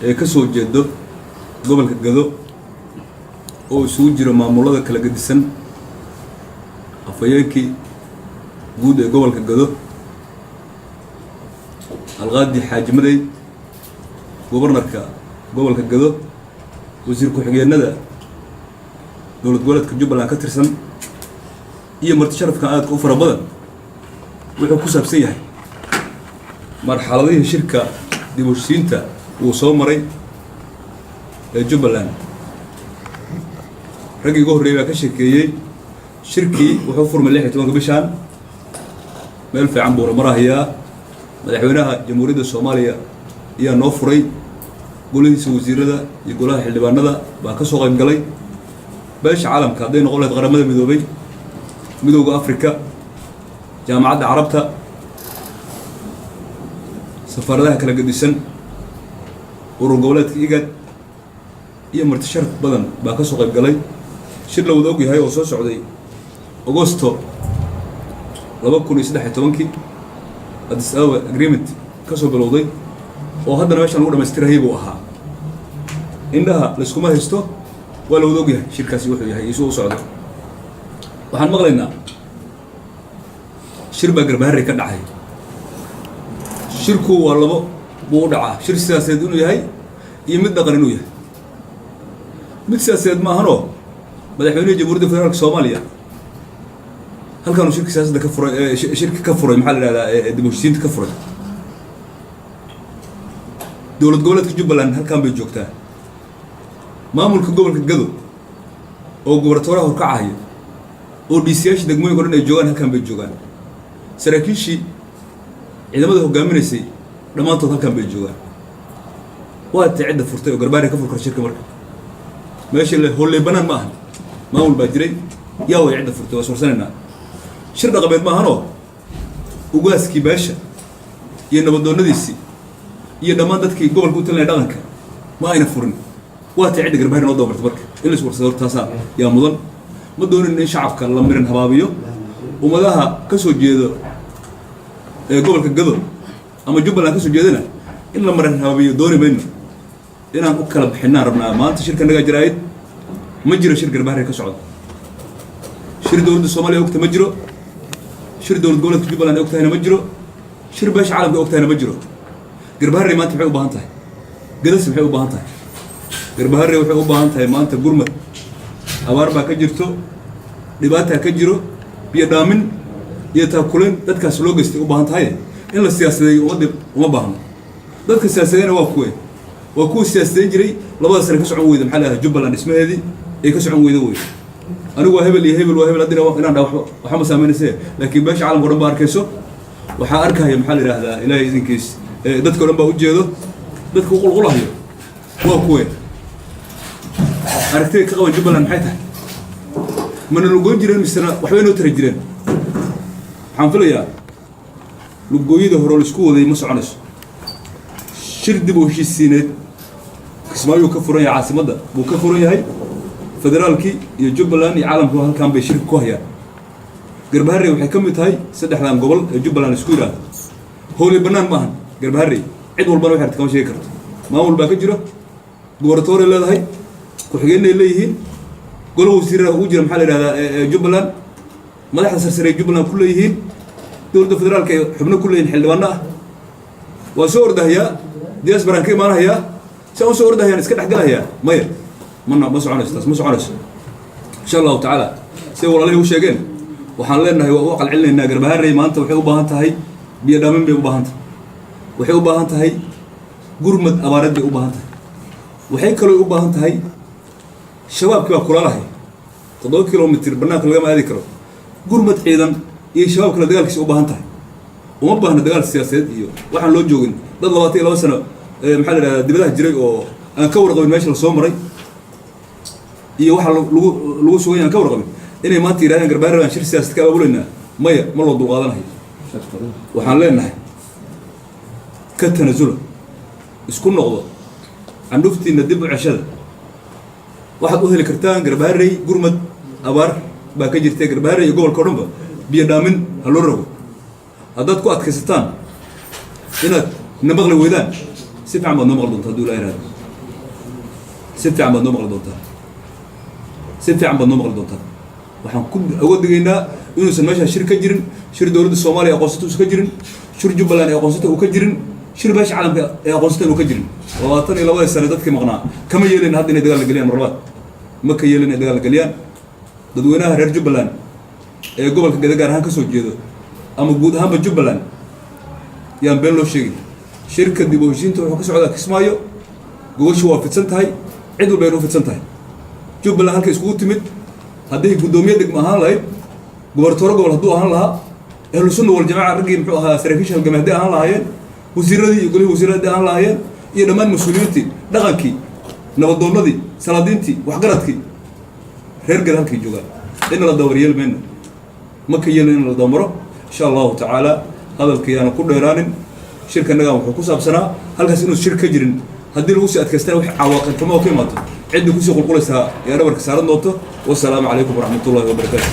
ka soo jeedo gobolka Gado oo isugu jira maamulada kala gedisan afayeenkii guud ee gobolka Gado Alqaadi Xaaji Maday gobornarka gobolka Gado wasiir ku-xigeenada dowlad goboleedka Jubbaland ka tirsan iyo marti sharafka aad u fara badan wuxuu ku saabsan yahay marxaladihii shirka dib u heshiisiinta uu soo maray ee Jubbaland ragii ugu horreeyay ka sheekeeyay shirkii wuxuu furmay 16 bishan meel fiican buu marahayaa madaxweynaha jamhuuriyadda Soomaaliya ayaa noo furay golahiisa wasiirada iyo golaha xildhibaanada baa ka soo qayb galay beesha caalamka haday noqon lahayd qaramada midoobay midowga Afrika jaamacadda Carabta safaradaha kala gedisan urur goboleedka IGAD iyo marti sharaf badan baa ka soo qayb galay shir la wada og yahay oo soo socday Agosto 2013 Addis Ababa agreement ka soo bilowday oo haddana meeshan lagu dhameystirahay buu ahaa indhaha la isku ma haysto waa la wada og yahay shirkaasi wuxuu yahay isoo u socdo waxaan maqlaynaa shir baa Garbaharey ka dhacay shirku waa labo buu dhacaa shir siyaasadeed inuu yahay iyo mid dhaqan inuu yahay mid siyaasadeed ma ahano madaxweynaha jamhuuriyadda federaalka Soomaaliya halkan uu shirka siyaasadda ka furay shirka ka furay maxaa la yiraahdaa dib u heshiisiinta ka furay dowlad goboleedka Jubbaland halkan bay joogtaa maamulka gobolka Gado oo goboltooraha horkacaya oo DCH degmooyinka dhan ay joogaan halkan bay joogaan saraakiishii ciidamada hogaaminaysay dhamaantood halkan bay joogaan waa cidda furtay oo Garbaharey ka furkar shirka marka meesha la hoolay banaan ma aha maamul baa jiray yaa way cidda furtay waa suursanayna shir dhaqameed ma ahano ugaaskii beesha iyo nabadoonadiisii iyo dhammaan dadkii gobolka u talinay dhaqanka ma ayna furin waa cidda Garbaharey noo doomartay marka in la isku warsado taasa yaa mudan ma doonin in shacabka la mirin habaabiyo ummadaha ka soo jeedo ee gobolka Gado ama Jubbaland ka soo jeedana in la marin habaabiyo dooni mayno inaan u kala bixinaan rabnaa maanta shirka naga jiraayid ma jiro shir Garbaharey ka socdo shir dowladda Soomaaliya ogta ma jiro shir dowlad goboleedka Jubbaland ogtayna ma jiro shir beesha caalamka ogtayna ma jiro Garbaharey maanta waxay u baahan tahay gadas waxay u baahan tahay Garbaharey waxay u baahan tahay maanta gurmad abaar baa ka jirto dhibaato ka jiro biyo dhaamin iyo taakuleen dadkaas loo geystay u baahan tahay in la siyaasadeeyo uma baahno dadka siyaasadeena waa kuwa siyaasadeyn jiray labada sano ka socon weyda maxaa la yiraahdaa Jubbaland ismaheedii ay ka socon weyda way anigu waa hebel iyo hebel waa hebel hadina inaan dhaw waxa ma saameynaysaa laakiin beesha caalamka dhan baa arkayso waxa arkaya maxaa la yiraahdaa ilaahay idinkiis dadka dhan baa u jeedo dadka u qulqulayo waa kuwa aragtay ka qaban Jubbaland maxay tahay mana lugoon jireen misna waxba inoo tiri jireen waxaan filayaa lugooyada hore la isku waday ma soconayso shir dib u heshiisiineed Kismaayo ka furan yahay caasimadda buu ka furan yahay federaalki iyo Jubbaland iyo caalamku halkan bay shir ku hayaan Garbaharey waxay ka mid tahay saddexdan gobol ee Jubbaland isku yiraahdo hooli banaan ma aha Garbaharey cid walbana waxay kama sheegi karto maamul baa ka jiro gobortoore leedahay ku xigeenay leeyihiin golaha wasiirada ugu jira maxaa la yiraahdaa Jubbaland madaxda sarsare Jubbaland ku leeyihiin dowladda federaalka xubno ku leeyihiin xildhibaano ah waa soo ordahaya diaspora ka imaanaya soo ordahayaan iska dhaxgalaya maya ma soconayso taas ma soconayso insha Allah taala si walaalay u sheegeen waxaan leenahay waa aqal cilinaynaa Garbaharey maanta waxay u baahan tahay biyo dhaamin bay u baahan tahay waxay u baahan tahay gurmad abaareed bay u baahan tahay waxay kale u baahan tahay shabaabkii baa kulalahay 7 kilomitir banaanka laga maadi karo gurmad ciidan iyo shabaab kala dagaalkiisa u baahan tahay uma baahna dagaal siyaasadeed iyo waxaan loo joogin dad 22 sano maxaa la yiraahdaa dibadaha jiray oo aan ka warqabin meesha la soo maray iyo waxa lagu sugayaan ka warqabin inay maanta yiraahdaan Garbaharey aan shir siyaasadeed ka abaabuleyna maya ma loo dulqaadanayo waxaan leenahay ka tanasula isku noqdo canduftiina dib u ceshada waxaad u heli kartaan Garbaharey gurmad abaar baa ka jirtay Garbaharey iyo gobolka dhanba biyo dhaamin ha loo rogo haddaad ku adkaysataan inaad nabaqli weydaan سيف عم بدنا مغلط هدول هذا سيف عم بدنا مغلط سيف عم بدنا مغلط waxaan ku awoodeynaa inuusan meesha shir ka jirin shir dawladda Soomaaliya aqoonsatay uu ka jirin shir Jubbaland aqoonsatay uu ka jirin shir beesha caalamka aqoonsatay uu ka jirin 22 sano dadkii maqnaa kama yeelin hadda inay dagaal galiyaan marlabaad ma ka yeelin inay dagaal galiyaan dadweynaha reer Jubbaland ee gobolka Gada gaar ahaan ka soo jeedo ama guud ahaanba Jubbaland yaan been loo sheegay shirka dib u heshiinta wuxuu ka socdaa Kismaayo gogoshu waa fidsan tahay cid walba ay u fidsan tahay Jubbaland halka isku timid haddii gudoomiye degmo ahaan lahayd goboltooro gobol hadduu ahaan lahaa ahlu sunna wal jamaa ragii muxuu ahaa saraakiisha halgamaadii ahaan lahaayeen wasiiradii iyo golihii wasiiradii ahaan lahaayeen iyo dhammaan mas'uuliyiintii dhaqankii nabadoonnadii salaadiintii waxgaradkii reer Gada halkii joogaan in la dawar yeelmayno ma ka yeelin in la dawmaro insha Allah ta'ala hadalkii aan ku dheeraanin shirkanaga wuxuu ku saabsanaa halkaas inuu shir ka jirin haddii lagu sii adkaystana wax cawaaqib xumo ka imaato عندي كوسي قول قولسها يا رب كسرنا نقطة والسلام عليكم ورحمة الله وبركاته.